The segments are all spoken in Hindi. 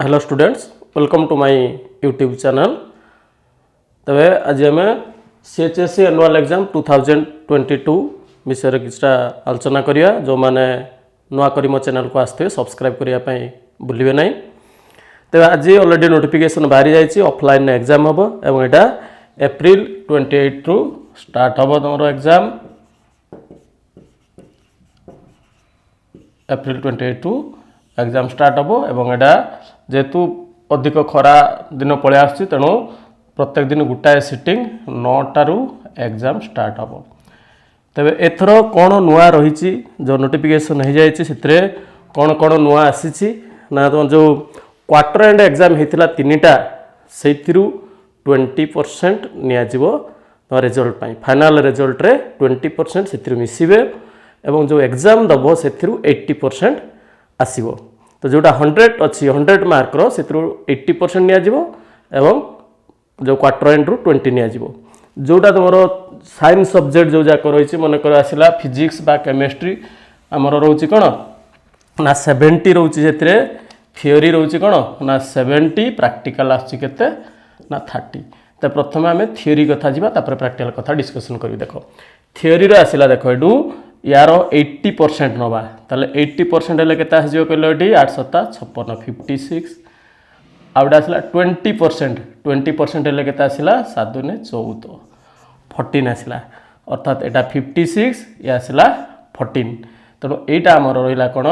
Hello students, welcome to my YouTube channel. तबे आज आम chse एनुअल एग्जाम 2022 विषय किछटा आलोचना करिया। जो माने नुआ करी मो चैनल को आस्ते सब्सक्राइब करिया पई भूलिबे नाही। तबे आज ऑलरेडी नोटिफिकेशन बाहरी जाइछि, ऑफलाइन एग्जाम हबो एवं एटा अप्रैल 28 रु स्टार्ट हबो। तमरो एग्जाम अप्रैल 28 रु एग्जाम स्टार्ट हबो एवं एटा जेतु अधिक खरा दिन पळे आछि तेणु प्रत्येक दिन गुटाए सिटिंग 9 रु एग्जाम स्टार्ट हबो। तबे एथर कोन नुआ रहिछि जो नोटिफिकेशन हो जाइछि सेतरे कोन कोन नुआ आसीछि ना तो जो क्वार्टर एंड एग्जाम हेतिला तीनटा सेथिरु 20% निया जिवो तो रिजल्ट पाई फाइनल रिजल्ट रे 20% सेथिरु मिसिबे एवं जो एग्जाम दबो सेथिरु 80% आसीबो। तो जोटा 100 अच्छी 100 मार्क रो सेथिरु 80% निया जिवो एवं जो क्वार्टर एंड रु 20 निया जिवो। जोटा तुमरो साइंस सब्जेक्ट जो जाक रहिछि मन कर आसिला फिजिक्स बा केमिस्ट्री हमर रहउछि कोन ना 70 रहउछि, जेतरे थ्योरी रहउछि कोन ना 70, प्रैक्टिकल आछि केते ना 30। त प्रथमे हमें थ्योरी कथा जिबा तापर प्रैक्टिकल कथा डिस्कशन करी। देखो थ्योरी रो आसिला, देखो एडू यार 80% नवा ताले 80% हेले केता आसीजो कहलो एटी 856 56। आउडा आसिला 20% हेले केता आसिला 7 दुने 14 14 आसिला, अर्थात एटा 56 या आसिला 14। तेणु एटा हमर रहिला कोन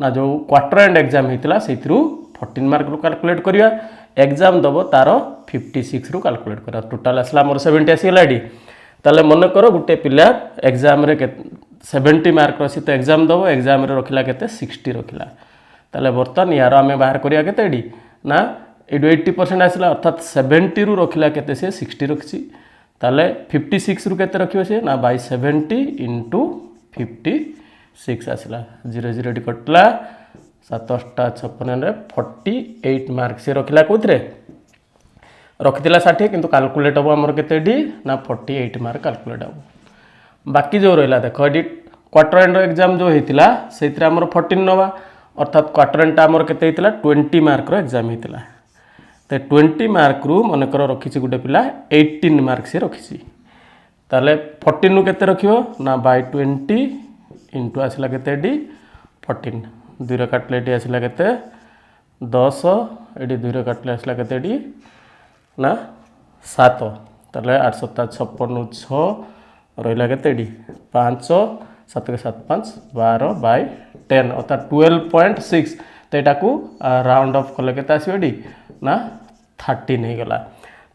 ना जो क्वार्टर एंड एग्जाम हेतिला सेथिरु 14 मार्क रु कैलकुलेट करिया, एग्जाम दबो तार 56 रु कैलकुलेट करा, टोटल आसिला हमर 70 आसिला एडी। ताले मन करो गुटे पिला एग्जाम रे 70 मार्क रसी तो एग्जाम दबो, एग्जाम रे रखिला केते 60 रखिला। ताले बर्तन यार आमे बाहर करिया केते एडी ना एडु 80% आसिला, अर्थात 70 रु रखिला केते से 60 रखछि। ताले 56 रु केते रखियो से ना बाय 70 into 56 आसिला, 0 0 डी कटला 7 56 रे 48 मार्क से रखिला कोथरे रखितिला 60, किंतु कैलकुलेट हबो हमर केते डी ना 48 मार्क कैलकुलेट हबो। बाकी जो रहिला देखो एडी क्वार्टर एंड एग्जाम जो हेतिला सेतिरा हमर 14 नवा, अर्थात क्वार्टर एंड हमर केते हेतिला 20 मार्क रो एग्जाम हेतिला। ते 20 मार्क रु मन कर रखिछि गुटे पिला 18 मार्क से रखिछि, ताले 14 नु केते रखियो ना बाय 20 इनटू आसिला केते डी 14, 2 रे काटले डी आसिला केते 10, एडी 2 रे काटले आसिला केते डी ना 7, ताले 856 6 रहिला केते डी 5 7 के 7 5 12 बाय 10, अर्थात 12.6। तो एटा को राउंड ऑफ कले केते आसीबो डी ना 13 हे गला।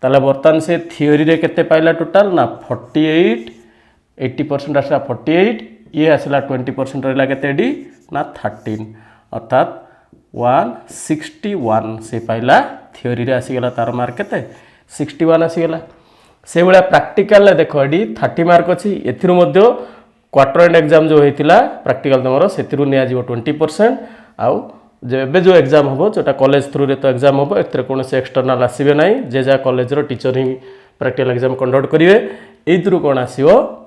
ताले बर्तन से थ्योरी रे केते पाइला टोटल ना 48, 80% आसला 48, ये आसला 20% रहिला केते डी ना 13, अर्थात 161 से पाइला थ्योरी रे आसी गला, तार मार्क केते 61 आसी गला। से बेला प्रैक्टिकल देखो एडी 30 मार्क अछि, एथिरु मध्ये क्वार्टर एंड एग्जाम जो हेतिला प्रैक्टिकल तमरो सेथिरु निया जिवो 20%। आउ जेबे जो एग्जाम हबो जोटा कॉलेज थ्रू रे तो एग्जाम हबो, एथरे कोन से एक्सटर्नल आसीबे नाही, जे जा कॉलेज रो टीचर ही प्रैक्टिकल एग्जाम कंडक्ट करिवे। एथरु कोन आसीबो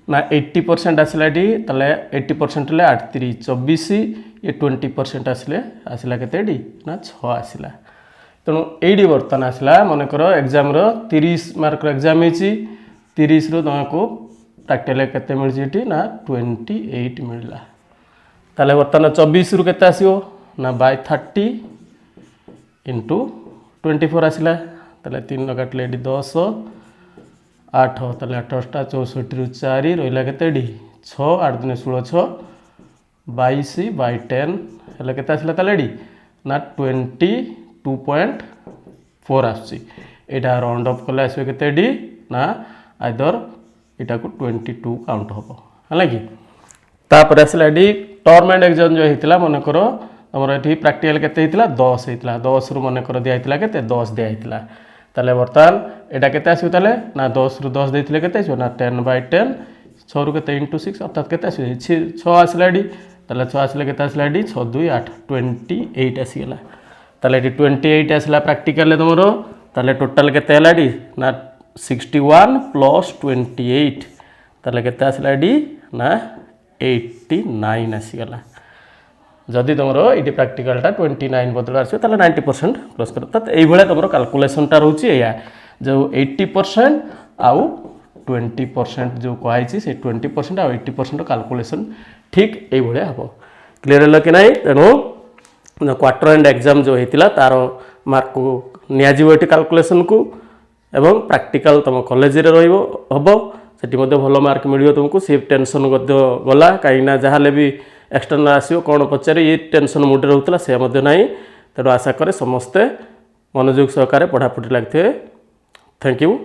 ना 80% आसिला डी, ताले 80% ले 8 3 24, ये 20% आसिले आसिला केते डी ना 6 आसिला। तेणु एडी बर्तन आसला मन कर एग्जाम रो 30 मार्क रो एग्जाम हेछि, 30 रु तुमको प्रैक्टिकल केते मिलछि ना 28 मिलला। ताले बर्तन 24 रु केते आसीओ ना बाय 30 into 24 आसिला, ताले 3 काटले डी 10 8, ताले 8 टा 64 रु 4 रहिला केते डी 6, 8 दिन 16 6 22 बाय 10 हेले केते आसिला, ताले डी ना 22.4 आछि। एटा राउंड ऑफ कले आसीबे केते डी ना आइदर एटा को 22 काउंट हबो हला कि। तापर आसला डी टर्म एंड एग्जाम जो हेतिला मन करो हमर एठी प्रैक्टिकल केते हेतिला 10 हेतिला, 10 रु मन करो दिया हेतिला केते 10 दिया हेतिला। ताले बर्तन एटा केते आसीबो, ताले ना 10 रु 10 देथिले केते आसीबो ना 10 बाय 10, 6 रु केते into 6 अर्थात केते आसीबो 6 आसला डी, ताले 6 आसले केते आसला डी 6 2 8 28 आसी गेला। ताले एटी 28 आसला प्रैक्टिकल ले तमरो, ताले टोटल केते हला डी ना 61 प्लस 28, ताले केते आसला डी ना 89 आसी गला। जदि तुम ये प्राक्टिकालटा 29 बदल आस 90% प्लस कर तो ये तुम काल्कुलेसनटा रोचे या जो 80% आउ 20% जो कहुई से 20% आउ 80% काल्कुलेसन ठीक ये हम क्लीयर है कि नहीं। तेणु क्वार्टर एंड एग्जाम जो होता तार मार्क को निजी काल्कुलेसन को एवं प्रैक्टिकल तुम कॉलेज रे हम सेठी भल मार्क मिल तुमको सी टेंशन गला कहीं जहाँ भी एक्सटर्नल आसो कौन पचारे ये टेंशन मुड्रे रोला से ना। तेणु आशा करे समस्ते मनोयोग सहकार पढ़ापढ़ी लगे। Thank you.